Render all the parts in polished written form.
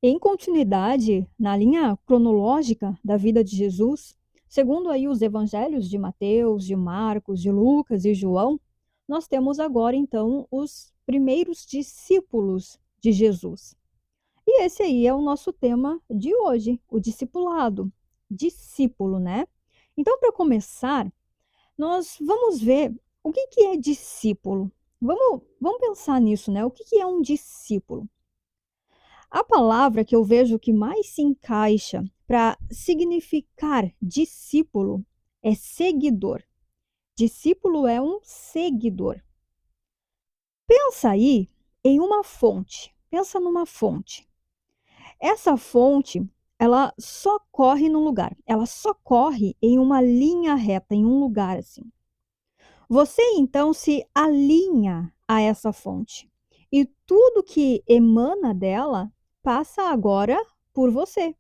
Em continuidade, na linha cronológica da vida de Jesus, segundo aí os evangelhos de Mateus, de Marcos, de Lucas e João, nós temos agora então os primeiros discípulos de Jesus. E esse aí é o nosso tema de hoje, o discipulado, discípulo, né? Então, para começar, nós vamos ver o que é discípulo. Vamos pensar nisso, né? O que é um discípulo? A palavra que eu vejo que mais se encaixa para significar discípulo é seguidor. Discípulo é um seguidor. Pensa aí em uma fonte. Pensa numa fonte. Essa fonte, ela só corre num lugar. Ela só corre em uma linha reta, em um lugar assim. Você então se alinha a essa fonte. E tudo que emana dela passa agora por você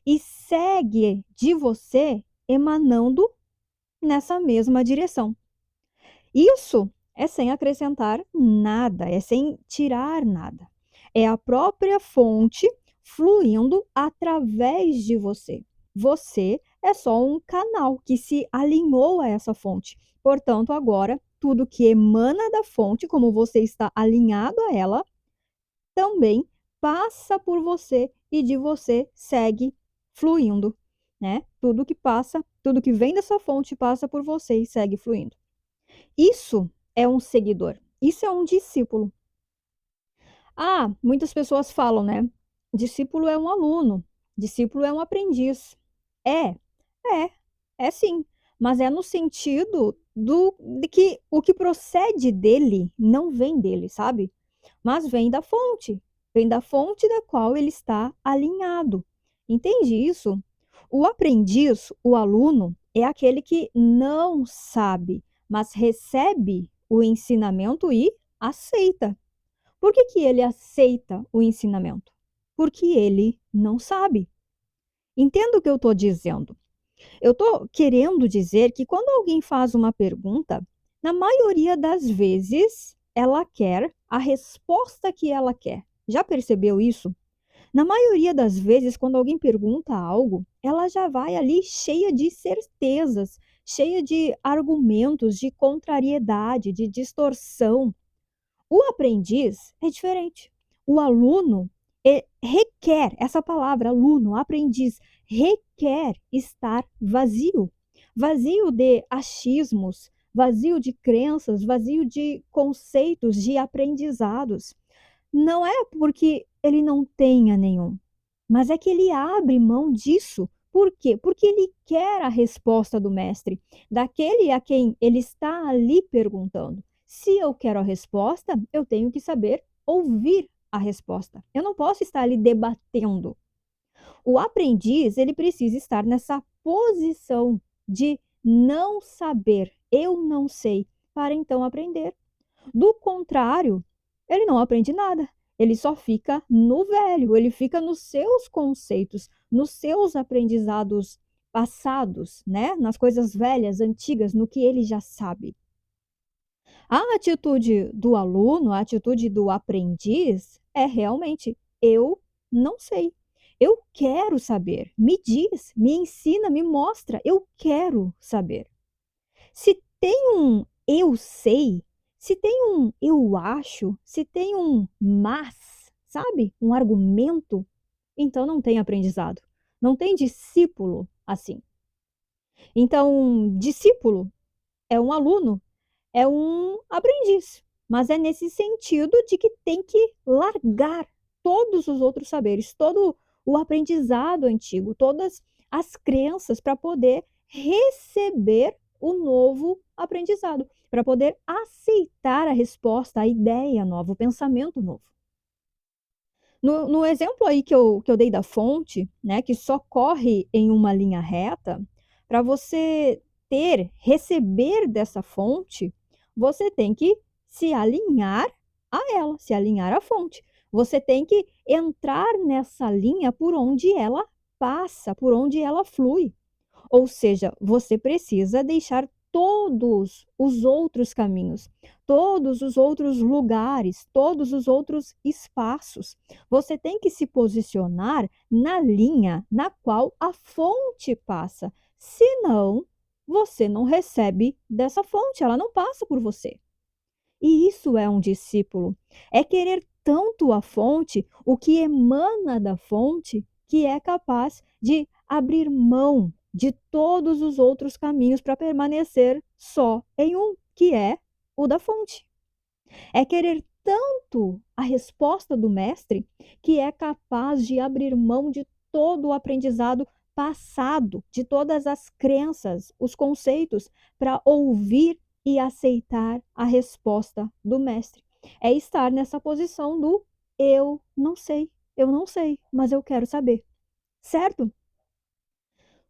e segue de você emanando nessa mesma direção. Isso é sem acrescentar nada, é sem tirar nada. É a própria fonte fluindo através de você. Você é só um canal que se alinhou a essa fonte. Portanto, agora, tudo que emana da fonte, como você está alinhado a ela, também passa por você e de você segue fluindo, né? Tudo que passa, tudo que vem dessa fonte passa por você e segue fluindo. Isso é um seguidor, isso é um discípulo. Ah, muitas pessoas falam, né? Discípulo é um aluno, discípulo é um aprendiz. É, é, é sim, mas é no sentido de que o que procede dele não vem dele, sabe? Mas vem da fonte da qual ele está alinhado. Entende isso? O aprendiz, o aluno, é aquele que não sabe, mas recebe o ensinamento e aceita. Por que ele aceita o ensinamento? Porque ele não sabe. Entenda o que eu estou dizendo. Eu estou querendo dizer que quando alguém faz uma pergunta, na maioria das vezes, ela quer a resposta que ela quer. Já percebeu isso? Na maioria das vezes, quando alguém pergunta algo, ela já vai ali cheia de certezas, cheia de argumentos, de contrariedade, de distorção. O aprendiz é diferente. O aluno requer, essa palavra aluno, aprendiz, requer estar vazio. Vazio de achismos, vazio de crenças, vazio de conceitos, de aprendizados. Não é porque ele não tenha nenhum, mas é que ele abre mão disso. Por quê? Porque ele quer a resposta do mestre, daquele a quem ele está ali perguntando. Se eu quero a resposta, eu tenho que saber ouvir a resposta. Eu não posso estar ali debatendo. O aprendiz, ele precisa estar nessa posição de não saber, eu não sei, para então aprender. Do contrário, ele não aprende nada. Ele só fica no velho, ele fica nos seus conceitos, nos seus aprendizados passados, né? Nas coisas velhas, antigas, no que ele já sabe. A atitude do aluno, a atitude do aprendiz é realmente eu não sei. Eu quero saber. Me diz, me ensina, me mostra. Eu quero saber. Se tem um eu sei, se tem um eu acho, se tem um mas, sabe? Um argumento, então não tem aprendizado. Não tem discípulo assim. Então, discípulo é um aluno, é um aprendiz, mas é nesse sentido de que tem que largar todos os outros saberes, todo o aprendizado antigo, todas as crenças para poder receber o novo aprendizado, para poder aceitar a resposta, a ideia nova, o pensamento novo. No exemplo aí que eu dei da fonte, né, que só corre em uma linha reta, para você receber dessa fonte, você tem que se alinhar a ela, se alinhar à fonte. Você tem que entrar nessa linha por onde ela passa, por onde ela flui. Ou seja, você precisa deixar todos os outros caminhos, todos os outros lugares, todos os outros espaços. Você tem que se posicionar na linha na qual a fonte passa. Senão, você não recebe dessa fonte, ela não passa por você. E isso é um discípulo. É querer tanto a fonte, o que emana da fonte, que é capaz de abrir mão de todos os outros caminhos para permanecer só em um, que é o da fonte. É querer tanto a resposta do mestre, que é capaz de abrir mão de todo o aprendizado passado, de todas as crenças, os conceitos, para ouvir e aceitar a resposta do mestre. É estar nessa posição do eu não sei, mas eu quero saber, certo?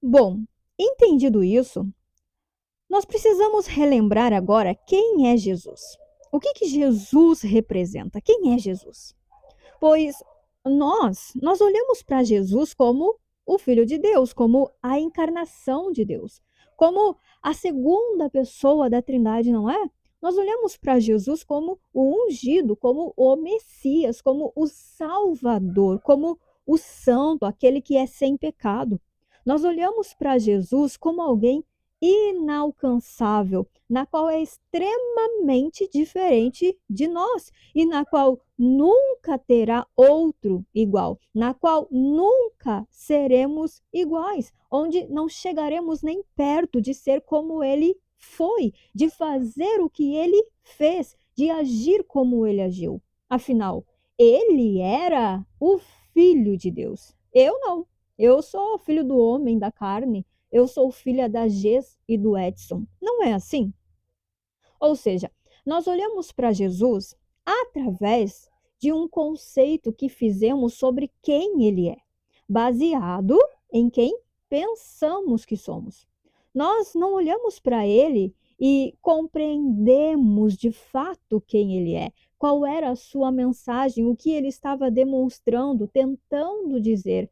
Bom, entendido isso, nós precisamos relembrar agora quem é Jesus. O que Jesus representa? Quem é Jesus? Pois nós olhamos para Jesus como o Filho de Deus, como a encarnação de Deus, como a segunda pessoa da Trindade, não é? Nós olhamos para Jesus como o ungido, como o Messias, como o Salvador, como o Santo, aquele que é sem pecado. Nós olhamos para Jesus como alguém inalcançável, na qual é extremamente diferente de nós e na qual nunca terá outro igual, na qual nunca seremos iguais, onde não chegaremos nem perto de ser como ele foi, de fazer o que ele fez, de agir como ele agiu. Afinal, ele era o Filho de Deus. Eu não. Eu sou filho do homem da carne. Eu sou filha da Ges e do Edson. Não é assim? Ou seja, nós olhamos para Jesus através de um conceito que fizemos sobre quem ele é, baseado em quem pensamos que somos. Nós não olhamos para ele e compreendemos de fato quem ele é, qual era a sua mensagem, o que ele estava demonstrando, tentando dizer,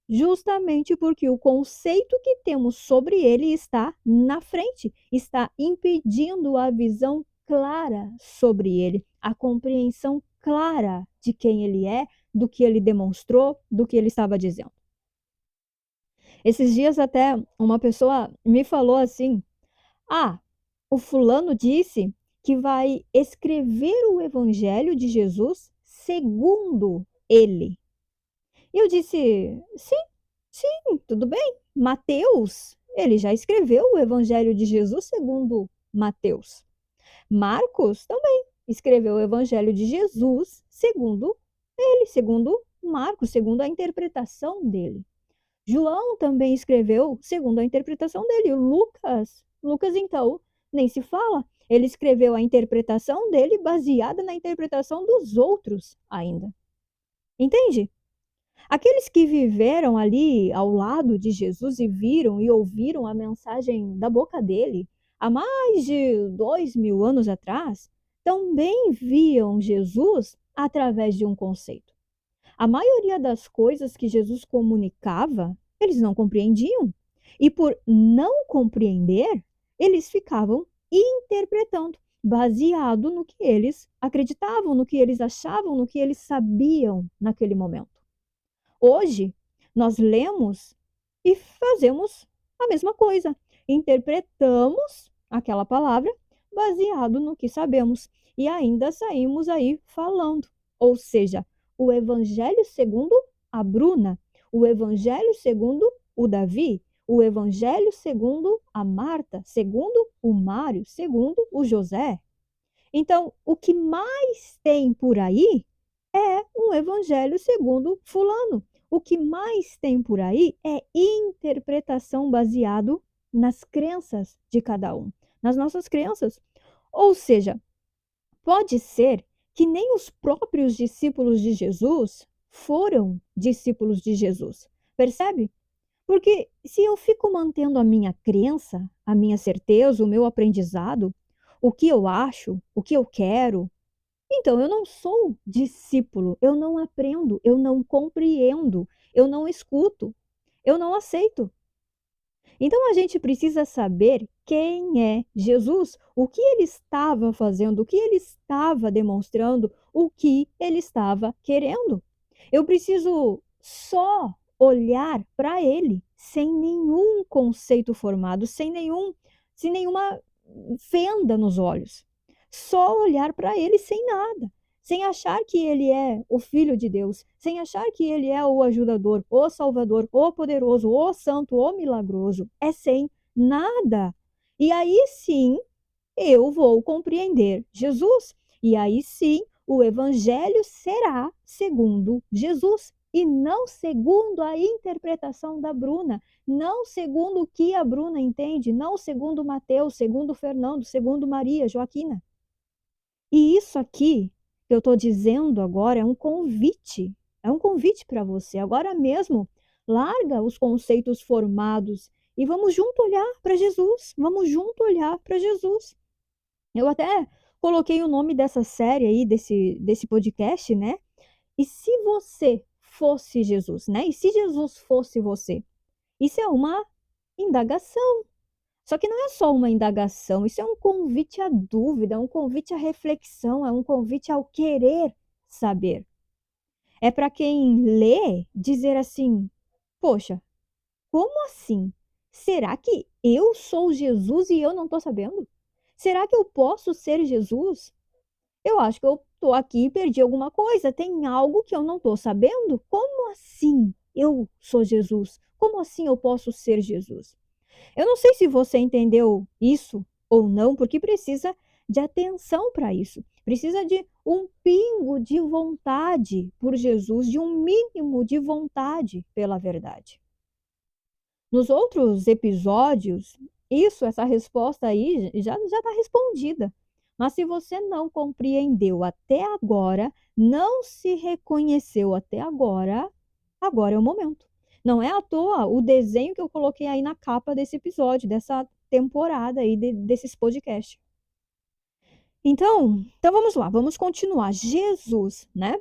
justamente porque o conceito que temos sobre ele está na frente, está impedindo a visão clara sobre ele, a compreensão clara de quem ele é, do que ele demonstrou, do que ele estava dizendo. Esses dias até uma pessoa me falou assim: "Ah, o fulano disse que vai escrever o evangelho de Jesus segundo ele". E eu disse: "Sim, sim, tudo bem. Mateus, ele já escreveu o Evangelho de Jesus segundo Mateus. Marcos também escreveu o Evangelho de Jesus segundo ele, segundo Marcos, segundo a interpretação dele. João também escreveu segundo a interpretação dele. O Lucas então, nem se fala. Ele escreveu a interpretação dele baseada na interpretação dos outros ainda. Entende? Aqueles que viveram ali ao lado de Jesus e viram e ouviram a mensagem da boca dele há mais de 2000 anos atrás, também viam Jesus através de um conceito. A maioria das coisas que Jesus comunicava, eles não compreendiam. E por não compreender, eles ficavam interpretando, baseado no que eles acreditavam, no que eles achavam, no que eles sabiam naquele momento. Hoje, nós lemos e fazemos a mesma coisa. Interpretamos aquela palavra baseado no que sabemos e ainda saímos aí falando. Ou seja, o evangelho segundo a Bruna, o evangelho segundo o Davi, o evangelho segundo a Marta, segundo o Mário, segundo o José. Então, o que mais tem por aí é um evangelho segundo fulano. O que mais tem por aí é interpretação baseado nas crenças de cada um, nas nossas crenças. Ou seja, pode ser que nem os próprios discípulos de Jesus foram discípulos de Jesus. Percebe? Porque se eu fico mantendo a minha crença, a minha certeza, o meu aprendizado, o que eu acho, o que eu quero, então eu não sou discípulo, eu não aprendo, eu não compreendo, eu não escuto, eu não aceito. Então a gente precisa saber quem é Jesus, o que ele estava fazendo, o que ele estava demonstrando, o que ele estava querendo. Eu preciso só olhar para ele sem nenhum conceito formado, sem nenhuma fenda nos olhos. Só olhar para ele sem nada, sem achar que ele é o filho de Deus, sem achar que ele é o ajudador, o salvador, o poderoso, o santo, o milagroso. É sem nada. E aí sim eu vou compreender Jesus. E aí sim o evangelho será segundo Jesus e não segundo a interpretação da Bruna, não segundo o que a Bruna entende, não segundo Mateus, segundo Fernando, segundo Maria, Joaquina. E isso aqui que eu estou dizendo agora é um convite para você. Agora mesmo, larga os conceitos formados e vamos junto olhar para Jesus, vamos junto olhar para Jesus. Eu até coloquei o nome dessa série aí, desse podcast, né? E se você fosse Jesus, né? E se Jesus fosse você? Isso é uma indagação. Só que não é só uma indagação, isso é um convite à dúvida, é um convite à reflexão, é um convite ao querer saber. É para quem lê dizer assim: poxa, como assim? Será que eu sou Jesus e eu não estou sabendo? Será que eu posso ser Jesus? Eu acho que eu estou aqui e perdi alguma coisa. Tem algo que eu não estou sabendo? Como assim eu sou Jesus? Como assim eu posso ser Jesus? Eu não sei se você entendeu isso ou não, porque precisa de atenção para isso. Precisa de um pingo de vontade por Jesus, de um mínimo de vontade pela verdade. Nos outros episódios, essa resposta aí já está respondida. Mas se você não compreendeu até agora, não se reconheceu até agora, agora é o momento. Não é à toa o desenho que eu coloquei aí na capa desse episódio, dessa temporada aí desses podcasts. Então vamos lá, vamos continuar. Jesus, né?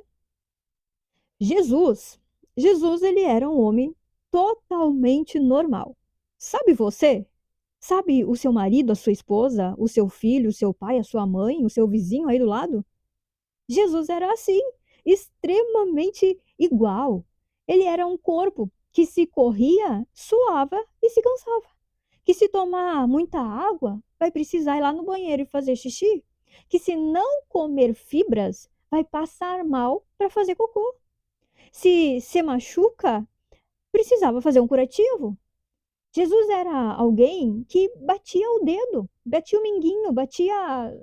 Jesus, Jesus ele era um homem totalmente normal. Sabe você? Sabe o seu marido, a sua esposa, o seu filho, o seu pai, a sua mãe, o seu vizinho aí do lado? Jesus era assim, extremamente igual. Ele era um corpo que se corria, suava e se cansava. Que se tomar muita água, vai precisar ir lá no banheiro e fazer xixi. Que se não comer fibras, vai passar mal para fazer cocô. Se machuca, precisava fazer um curativo. Jesus era alguém que batia o dedo, batia o minguinho, batia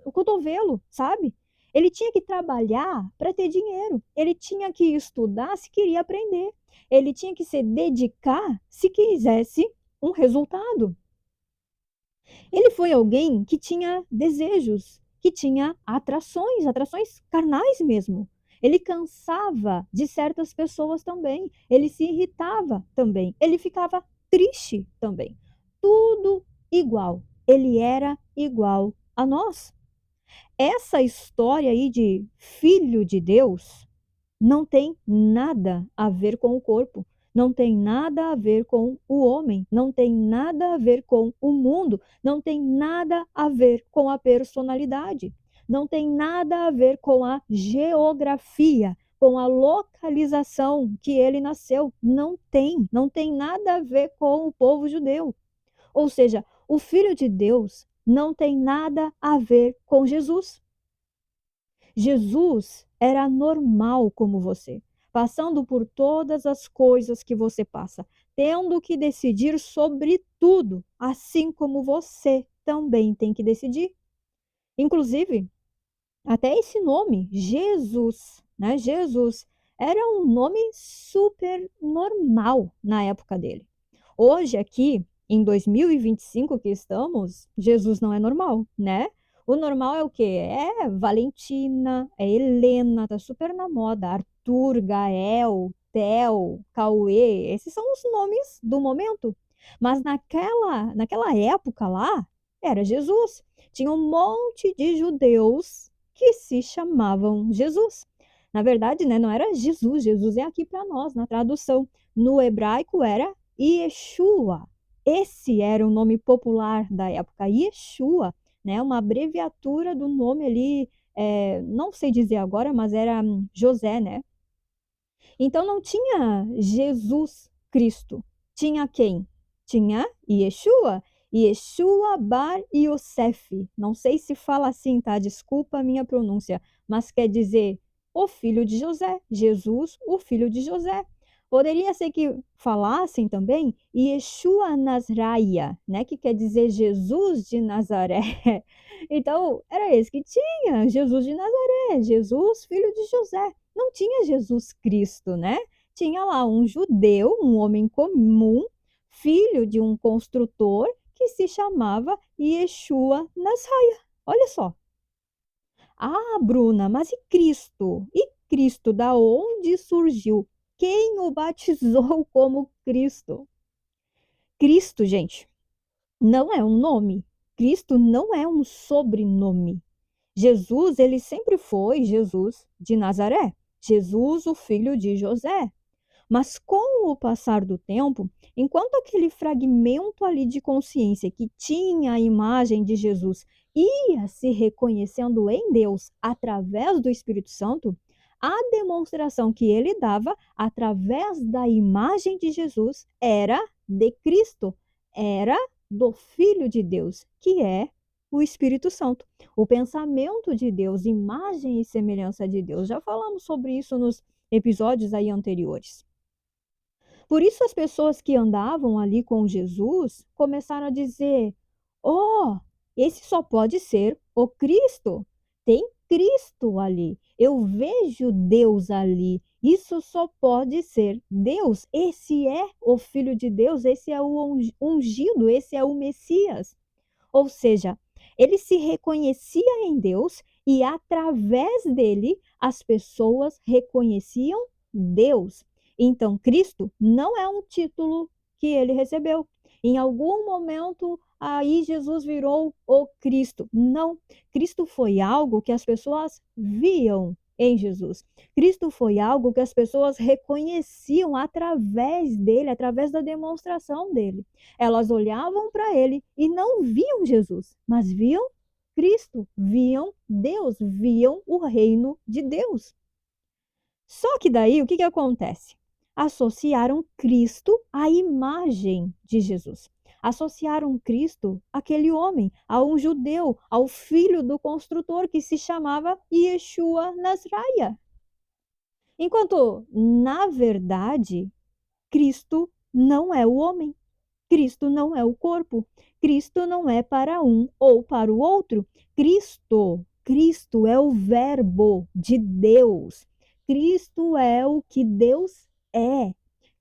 o cotovelo, sabe? Ele tinha que trabalhar para ter dinheiro. Ele tinha que estudar se queria aprender. Ele tinha que se dedicar se quisesse um resultado. Ele foi alguém que tinha desejos, que tinha atrações, atrações carnais mesmo. Ele cansava de certas pessoas também. Ele se irritava também. Ele ficava triste também. Tudo igual. Ele era igual a nós. Essa história aí de filho de Deus não tem nada a ver com o corpo, não tem nada a ver com o homem, não tem nada a ver com o mundo, não tem nada a ver com a personalidade, não tem nada a ver com a geografia, com a localização que ele nasceu. Não tem nada a ver com o povo judeu. Ou seja, o Filho de Deus não tem nada a ver com Jesus. Jesus era normal como você, passando por todas as coisas que você passa, tendo que decidir sobre tudo, assim como você também tem que decidir. Inclusive, até esse nome, Jesus, né? Jesus era um nome super normal na época dele. Hoje, aqui, em 2025 que estamos, Jesus não é normal, né? O normal é o quê? É Valentina, é Helena, tá super na moda. Arthur, Gael, Theo, Cauê, esses são os nomes do momento. Mas naquela época lá, era Jesus. Tinha um monte de judeus que se chamavam Jesus. Na verdade, né, não era Jesus, Jesus é aqui para nós, na tradução. No hebraico era Yeshua. esse era o nome popular da época. Yeshua, né, uma abreviatura do nome ali, não sei dizer agora, mas era José, né? Então não tinha Jesus Cristo. Tinha quem? Tinha Yeshua. Yeshua Bar Yosef. Não sei se fala assim, tá? Desculpa a minha pronúncia, mas quer dizer o filho de José. Jesus, o filho de José. Poderia ser que falassem também Yeshua Nazraia, né? Que quer dizer Jesus de Nazaré. Então, era esse que tinha, Jesus de Nazaré, Jesus, filho de José. Não tinha Jesus Cristo, né? Tinha lá um judeu, um homem comum, filho de um construtor que se chamava Yeshua Nazraia. Olha só. Ah, Bruna, mas e Cristo? E Cristo, da onde surgiu? Quem o batizou como Cristo? Cristo, gente, não é um nome. Cristo não é um sobrenome. Jesus, ele sempre foi Jesus de Nazaré, Jesus, o filho de José. Mas com o passar do tempo, enquanto aquele fragmento ali de consciência que tinha a imagem de Jesus ia se reconhecendo em Deus através do Espírito Santo, a demonstração que ele dava através da imagem de Jesus era de Cristo, era do Filho de Deus, que é o Espírito Santo. O pensamento de Deus, imagem e semelhança de Deus. Já falamos sobre isso nos episódios aí anteriores. Por isso as pessoas que andavam ali com Jesus começaram a dizer: "Oh, esse só pode ser o Cristo. Tem Cristo ali. Eu vejo Deus ali. Isso só pode ser Deus. Esse é o Filho de Deus, esse é o ungido, esse é o Messias." Ou seja, ele se reconhecia em Deus e através dele as pessoas reconheciam Deus. Então, Cristo não é um título que ele recebeu. Em algum momento, aí Jesus virou o Cristo. Não, Cristo foi algo que as pessoas viam em Jesus. Cristo foi algo que as pessoas reconheciam através dele, através da demonstração dele. Elas olhavam para ele e não viam Jesus, mas viam Cristo, viam Deus, viam o reino de Deus. Só que daí o que acontece? Associaram Cristo à imagem de Jesus. Associaram Cristo àquele homem, a um judeu, ao filho do construtor que se chamava Yeshua Nazraia. Enquanto, na verdade, Cristo não é o homem. Cristo não é o corpo. Cristo não é para um ou para o outro. Cristo é o verbo de Deus. Cristo é o que Deus é.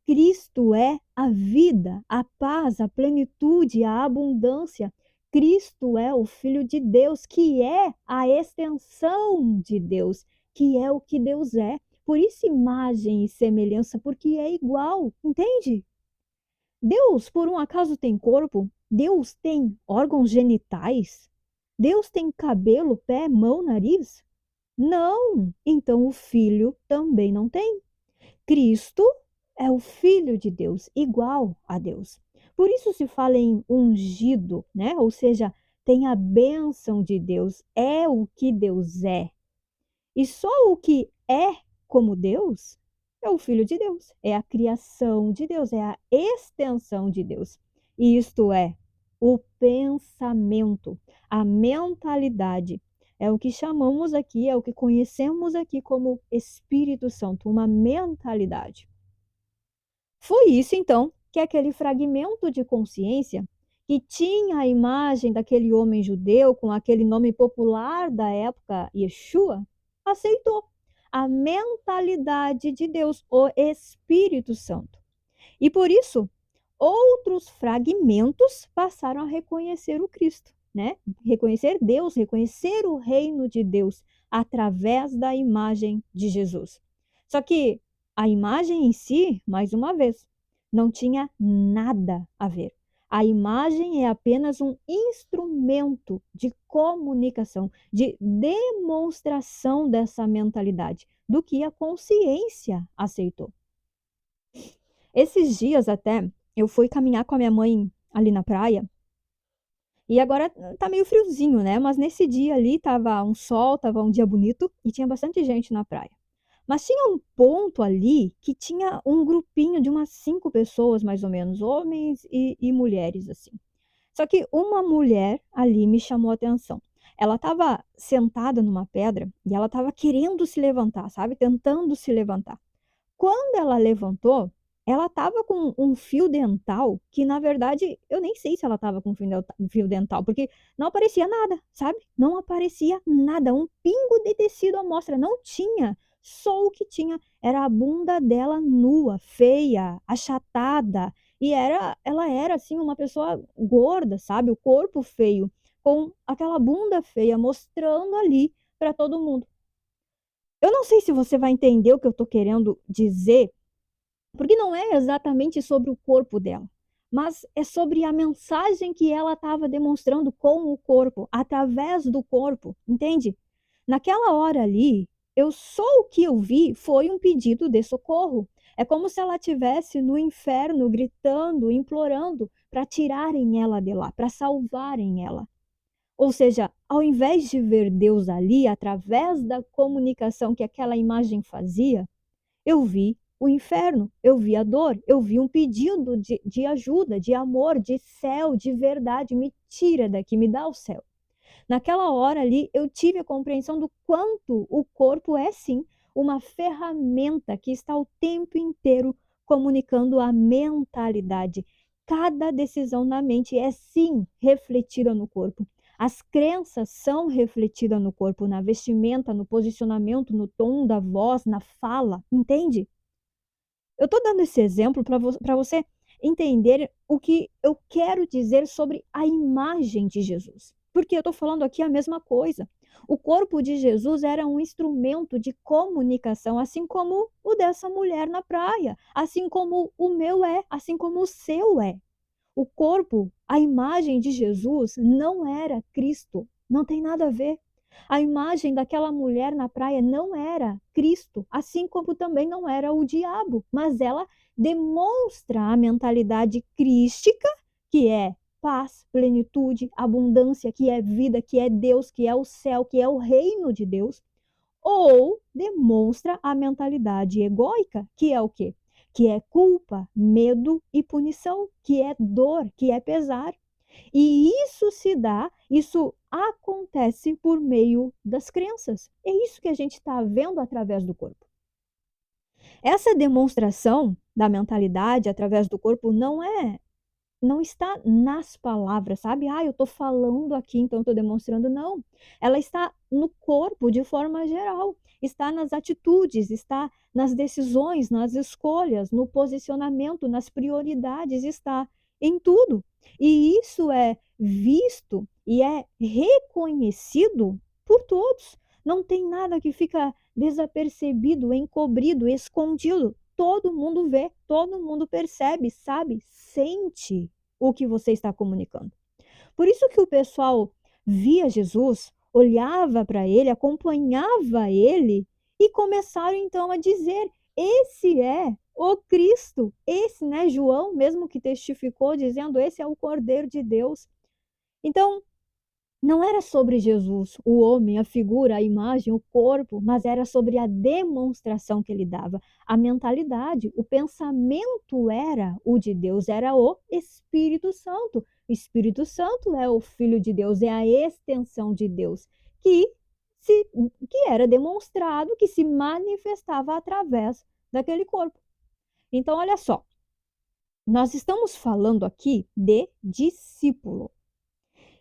Cristo é a vida, a paz, a plenitude, a abundância. Cristo é o Filho de Deus, que é a extensão de Deus, que é o que Deus é. Por isso, imagem e semelhança, porque é igual, entende? Deus, por um acaso, tem corpo? Deus tem órgãos genitais? Deus tem cabelo, pé, mão, nariz? Não! Então o Filho também não tem. Cristo é o Filho de Deus, igual a Deus. Por isso se fala em ungido, né? Ou seja, tem a bênção de Deus, é o que Deus é. E só o que é como Deus é o Filho de Deus, é a criação de Deus, é a extensão de Deus. E isto é o pensamento, a mentalidade. É o que chamamos aqui, é o que conhecemos aqui como Espírito Santo, uma mentalidade. Foi isso, então, que aquele fragmento de consciência que tinha a imagem daquele homem judeu com aquele nome popular da época, Yeshua, aceitou a mentalidade de Deus, o Espírito Santo. E por isso, outros fragmentos passaram a reconhecer o Cristo, né? Reconhecer Deus, reconhecer o reino de Deus através da imagem de Jesus. Só que a imagem em si, mais uma vez, não tinha nada a ver. A imagem é apenas um instrumento de comunicação, de demonstração dessa mentalidade, do que a consciência aceitou. Esses dias até, eu fui caminhar com a minha mãe ali na praia, e agora tá meio friozinho, né, mas nesse dia ali tava um sol, tava um dia bonito e tinha bastante gente na praia. Mas tinha um ponto ali que tinha um grupinho de umas 5 pessoas mais ou menos, homens e mulheres, assim. Só que uma mulher ali me chamou a atenção. Ela estava sentada numa pedra e ela estava querendo se levantar, sabe, tentando se levantar. Quando ela levantou, ela estava com um fio dental que, na verdade, eu nem sei se ela estava com fio dental, porque não aparecia nada, sabe? Não aparecia nada, um pingo de tecido à mostra, não tinha. Só o que tinha era a bunda dela nua, feia, achatada, e ela era assim uma pessoa gorda, sabe? O corpo feio, com aquela bunda feia mostrando ali para todo mundo. Eu não sei se você vai entender o que eu estou querendo dizer, porque não é exatamente sobre o corpo dela, mas é sobre a mensagem que ela estava demonstrando com o corpo, através do corpo, entende? Naquela hora ali, eu só o que eu vi foi um pedido de socorro. É como se ela estivesse no inferno gritando, implorando para tirarem ela de lá, para salvarem ela. Ou seja, ao invés de ver Deus ali, através da comunicação que aquela imagem fazia, eu vi o inferno, eu vi a dor, eu vi um pedido de ajuda, de amor, de céu, de verdade. Me tira daqui, me dá o céu. Naquela hora ali, eu tive a compreensão do quanto o corpo é sim uma ferramenta que está o tempo inteiro comunicando a mentalidade. Cada decisão na mente é sim refletida no corpo. As crenças são refletidas no corpo, na vestimenta, no posicionamento, no tom da voz, na fala, entende? Eu estou dando esse exemplo para você entender o que eu quero dizer sobre a imagem de Jesus. Porque eu estou falando aqui a mesma coisa. O corpo de Jesus era um instrumento de comunicação, assim como o dessa mulher na praia, assim como o meu é, assim como o seu é. O corpo, a imagem de Jesus não era Cristo, não tem nada a ver. A imagem daquela mulher na praia não era Cristo, assim como também não era o diabo, mas ela demonstra a mentalidade crística, que é paz, plenitude, abundância, que é vida, que é Deus, que é o céu, que é o reino de Deus, ou demonstra a mentalidade egóica, que é o quê? Que é culpa, medo e punição, que é dor, que é pesar. E isso se dá, isso acontece por meio das crenças. É isso que a gente está vendo através do corpo. Essa demonstração da mentalidade através do corpo não está nas palavras, sabe? Ah, eu estou falando aqui, então estou demonstrando. Não. Ela está no corpo de forma geral. Está nas atitudes, está nas decisões, nas escolhas, no posicionamento, nas prioridades, está em tudo. E isso é visto e é reconhecido por todos. Não tem nada que fica desapercebido, encobrido, escondido. Todo mundo vê, todo mundo percebe, sabe, sente o que você está comunicando. Por isso que o pessoal via Jesus, olhava para ele, acompanhava ele e começaram então a dizer: esse é o Cristo, esse, né, João mesmo que testificou dizendo: esse é o Cordeiro de Deus. Então, não era sobre Jesus, o homem, a figura, a imagem, o corpo, mas era sobre a demonstração que ele dava, a mentalidade, o pensamento era o de Deus, era o Espírito Santo. O Espírito Santo é o Filho de Deus, é a extensão de Deus, que, se, que era demonstrado, que se manifestava através daquele corpo. Então, olha só, nós estamos falando aqui de discípulo.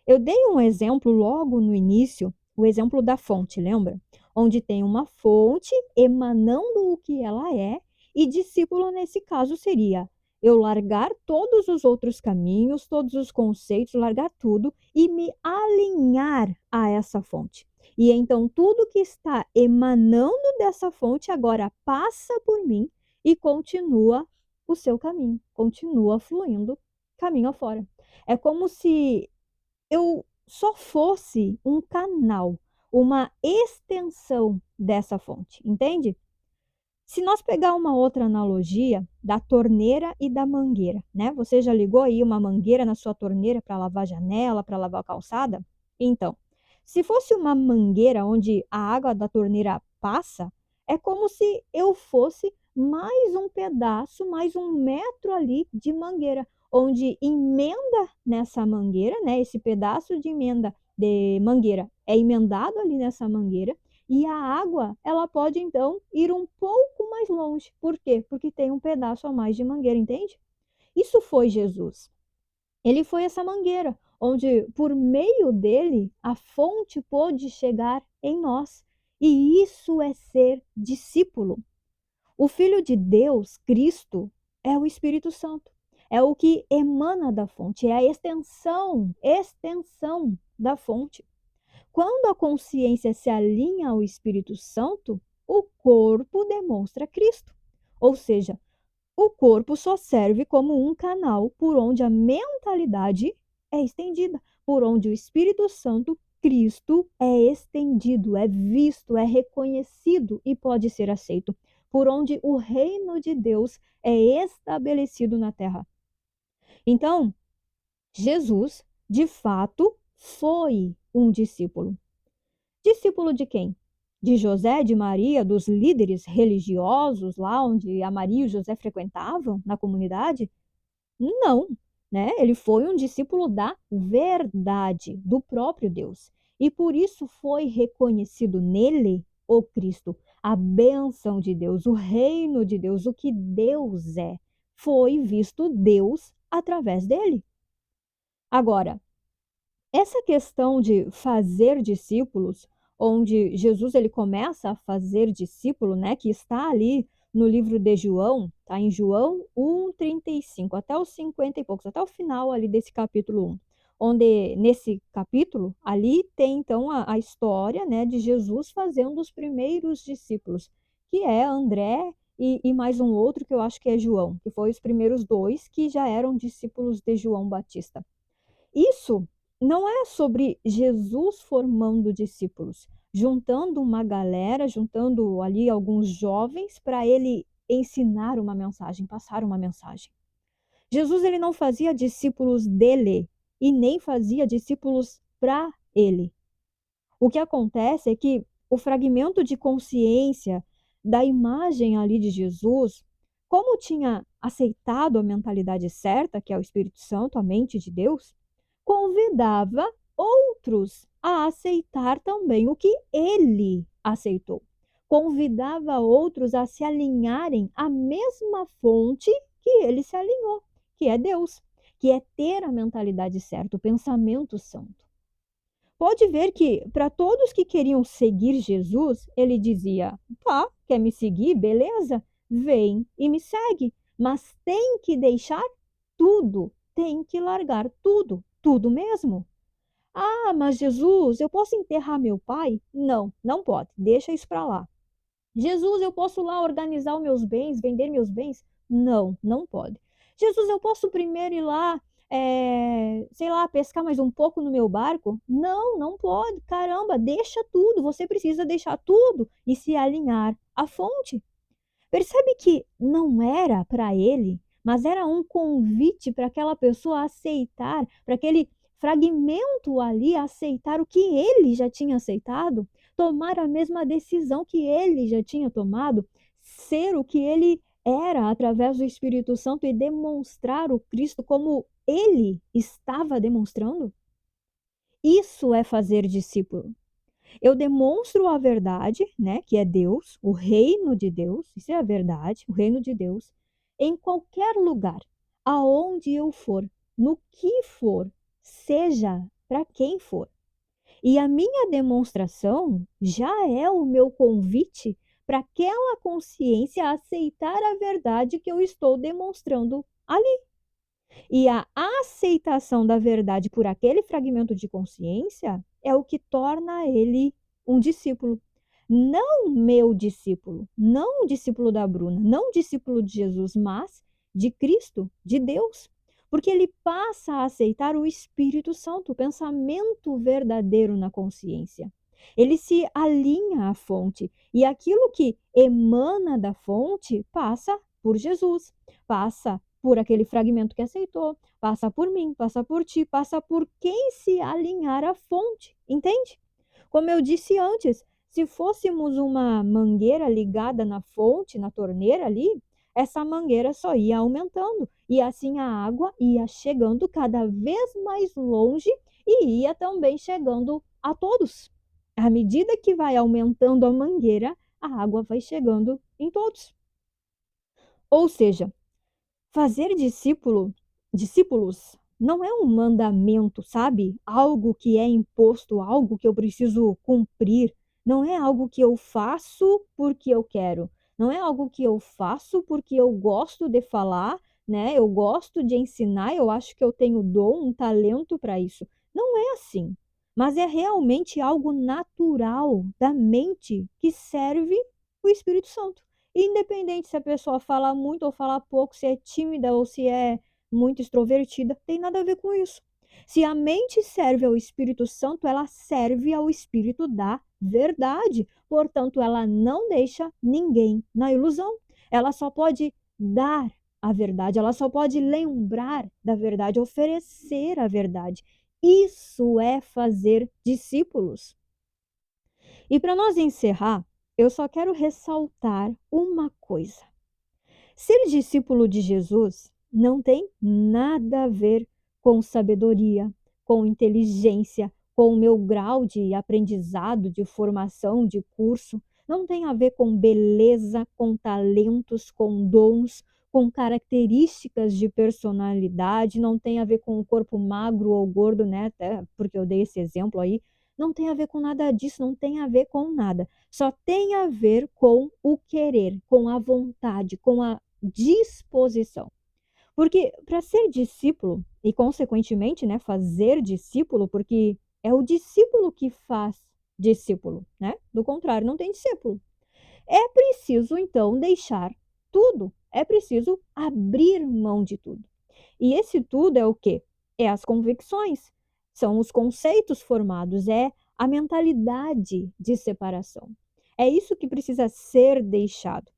Eu dei um exemplo logo no início, o exemplo da fonte, lembra? Onde tem uma fonte emanando o que ela é, e discípulo nesse caso seria eu largar todos os outros caminhos, todos os conceitos, largar tudo e me alinhar a essa fonte. E então tudo que está emanando dessa fonte agora passa por mim e continua o seu caminho, continua fluindo caminho afora. É como se eu só fosse um canal, uma extensão dessa fonte, entende? Se nós pegar uma outra analogia da torneira e da mangueira, né? Você já ligou aí uma mangueira na sua torneira para lavar a janela, para lavar a calçada? Então, se fosse uma mangueira onde a água da torneira passa, é como se eu fosse mais um pedaço, mais um metro ali de mangueira, onde emenda nessa mangueira, né? Esse pedaço de emenda de mangueira é emendado ali nessa mangueira e a água, ela pode então ir um pouco mais longe. Por quê? Porque tem um pedaço a mais de mangueira, entende? Isso foi Jesus. Ele foi essa mangueira, onde por meio dele a fonte pôde chegar em nós. E isso é ser discípulo. O Filho de Deus, Cristo, é o Espírito Santo. É o que emana da fonte, é a extensão da fonte. Quando a consciência se alinha ao Espírito Santo, o corpo demonstra Cristo. Ou seja, o corpo só serve como um canal por onde a mentalidade é estendida, por onde o Espírito Santo, Cristo, é estendido, é visto, é reconhecido e pode ser aceito, por onde o reino de Deus é estabelecido na terra. Então, Jesus, de fato, foi um discípulo. Discípulo de quem? De José, de Maria, dos líderes religiosos lá onde a Maria e o José frequentavam na comunidade? Não, né? Ele foi um discípulo da verdade, do próprio Deus. E por isso foi reconhecido nele o Cristo, a bênção de Deus, o reino de Deus, o que Deus é. Foi visto Deus através dele. Agora, essa questão de fazer discípulos, onde Jesus ele começa a fazer discípulo, né, que está ali no livro de João, tá em João 1:35 até os 50 e poucos, até o final ali desse capítulo 1. Onde nesse capítulo ali tem então a história, né, de Jesus fazendo os primeiros discípulos, que é André e mais um outro que eu acho que é João, que foi os primeiros dois que já eram discípulos de João Batista. Isso não é sobre Jesus formando discípulos, juntando uma galera, juntando ali alguns jovens para ele ensinar uma mensagem, passar uma mensagem. Jesus ele não fazia discípulos dele e nem fazia discípulos para ele. O que acontece é que o fragmento de consciência da imagem ali de Jesus, como tinha aceitado a mentalidade certa, que é o Espírito Santo, a mente de Deus, convidava outros a aceitar também o que ele aceitou. Convidava outros a se alinharem à mesma fonte que ele se alinhou, que é Deus, que é ter a mentalidade certa, o pensamento santo. Pode ver que, para todos que queriam seguir Jesus, ele dizia: tá, quer me seguir? Beleza, vem e me segue. Mas tem que deixar tudo, tem que largar tudo, tudo mesmo. Ah, mas Jesus, eu posso enterrar meu pai? Não, não pode, deixa isso para lá. Jesus, eu posso lá organizar os meus bens, vender meus bens? Não, não pode. Jesus, eu posso primeiro ir lá, sei lá, pescar mais um pouco no meu barco? Não, não pode. Caramba, deixa tudo. Você precisa deixar tudo e se alinhar à fonte. Percebe que não era para ele, mas era um convite para aquela pessoa aceitar, para aquele fragmento ali aceitar o que ele já tinha aceitado, tomar a mesma decisão que ele já tinha tomado, ser o que ele era através do Espírito Santo e demonstrar o Cristo como ele estava demonstrando. Isso é fazer discípulo. Eu demonstro a verdade, né, que é Deus, o reino de Deus, isso é a verdade, o reino de Deus, em qualquer lugar, aonde eu for, no que for, seja para quem for. E a minha demonstração já é o meu convite para aquela consciência aceitar a verdade que eu estou demonstrando ali. E a aceitação da verdade por aquele fragmento de consciência é o que torna ele um discípulo. Não meu discípulo, não o discípulo da Bruna, não o discípulo de Jesus, mas de Cristo, de Deus. Porque ele passa a aceitar o Espírito Santo, o pensamento verdadeiro na consciência. Ele se alinha à fonte, e aquilo que emana da fonte passa por Jesus, passa por aquele fragmento que aceitou, passa por mim, passa por ti, passa por quem se alinhar à fonte, entende? Como eu disse antes, se fôssemos uma mangueira ligada na fonte, na torneira ali, essa mangueira só ia aumentando e assim a água ia chegando cada vez mais longe e ia também chegando a todos. À medida que vai aumentando a mangueira, a água vai chegando em todos. Ou seja, fazer discípulos não é um mandamento, sabe? Algo que é imposto, algo que eu preciso cumprir. Não é algo que eu faço porque eu quero. Não é algo que eu faço porque eu gosto de falar, né? Eu gosto de ensinar, eu acho que eu tenho dom, um talento para isso. Não é assim. Mas é realmente algo natural da mente que serve o Espírito Santo. Independente se a pessoa fala muito ou fala pouco, se é tímida ou se é muito extrovertida, tem nada a ver com isso. Se a mente serve ao Espírito Santo, ela serve ao Espírito da verdade. Portanto, ela não deixa ninguém na ilusão. Ela só pode dar a verdade, ela só pode lembrar da verdade, oferecer a verdade. Isso é fazer discípulos. E para nós encerrar, eu só quero ressaltar uma coisa. Ser discípulo de Jesus não tem nada a ver com sabedoria, com inteligência, com o meu grau de aprendizado, de formação, de curso. Não tem a ver com beleza, com talentos, com dons, com características de personalidade, não tem a ver com o corpo magro ou gordo, né? Até porque eu dei esse exemplo aí. Não tem a ver com nada disso, não tem a ver com nada. Só tem a ver com o querer, com a vontade, com a disposição. Porque para ser discípulo e consequentemente, né, fazer discípulo, porque é o discípulo que faz discípulo, né? Do contrário, não tem discípulo. É preciso então deixar tudo, é preciso abrir mão de tudo. E esse tudo é o quê? É as convicções, são os conceitos formados, é a mentalidade de separação. É isso que precisa ser deixado.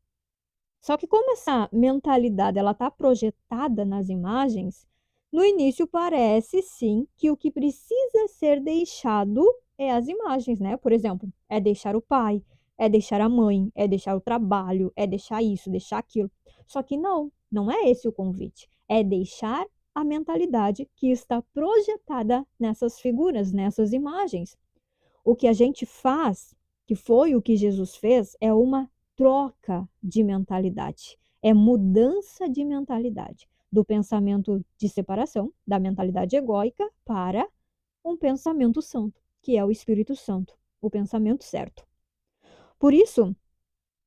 Só que como essa mentalidade ela está projetada nas imagens, no início parece sim que o que precisa ser deixado é as imagens, né? Por exemplo, é deixar o pai, é deixar a mãe, é deixar o trabalho, é deixar isso, deixar aquilo. Só que não, não é esse o convite. É deixar a mentalidade que está projetada nessas figuras, nessas imagens. O que a gente faz, que foi o que Jesus fez, é uma troca de mentalidade, é mudança de mentalidade, do pensamento de separação, da mentalidade egóica, para um pensamento santo, que é o Espírito Santo, o pensamento certo. Por isso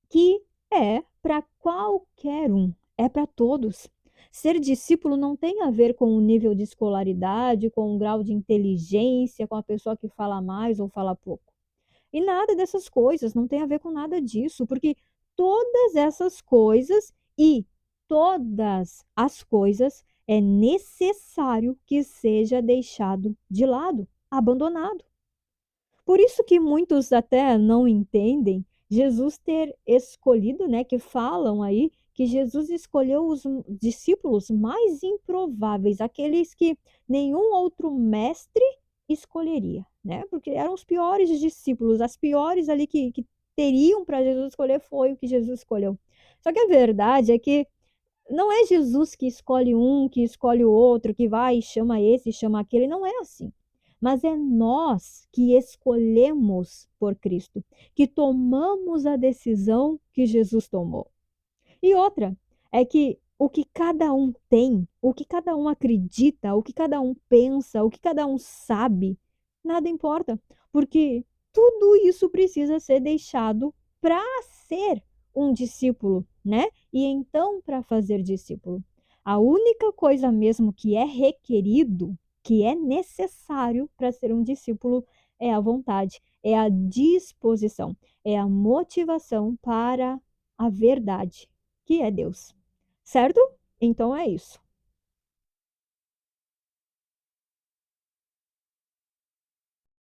que é para qualquer um, é para todos. Ser discípulo não tem a ver com o nível de escolaridade, com o grau de inteligência, com a pessoa que fala mais ou fala pouco. E nada dessas coisas, não tem a ver com nada disso, porque todas essas coisas e todas as coisas é necessário que seja deixado de lado, abandonado. Por isso que muitos até não entendem Jesus ter escolhido, né, que falam aí que Jesus escolheu os discípulos mais improváveis, aqueles que nenhum outro mestre escolheria, né? Porque eram os piores discípulos, as piores ali que teriam para Jesus escolher foi o que Jesus escolheu. Só que a verdade é que não é Jesus que escolhe um, que escolhe o outro, que vai e chama esse, chama aquele, não é assim. Mas é nós que escolhemos por Cristo, que tomamos a decisão que Jesus tomou. E outra é que o que cada um tem, o que cada um acredita, o que cada um pensa, o que cada um sabe, nada importa, porque tudo isso precisa ser deixado para ser um discípulo, né? E então para fazer discípulo. A única coisa mesmo que é requerido, que é necessário para ser um discípulo é a vontade, é a disposição, é a motivação para a verdade, que é Deus. Certo? Então é isso.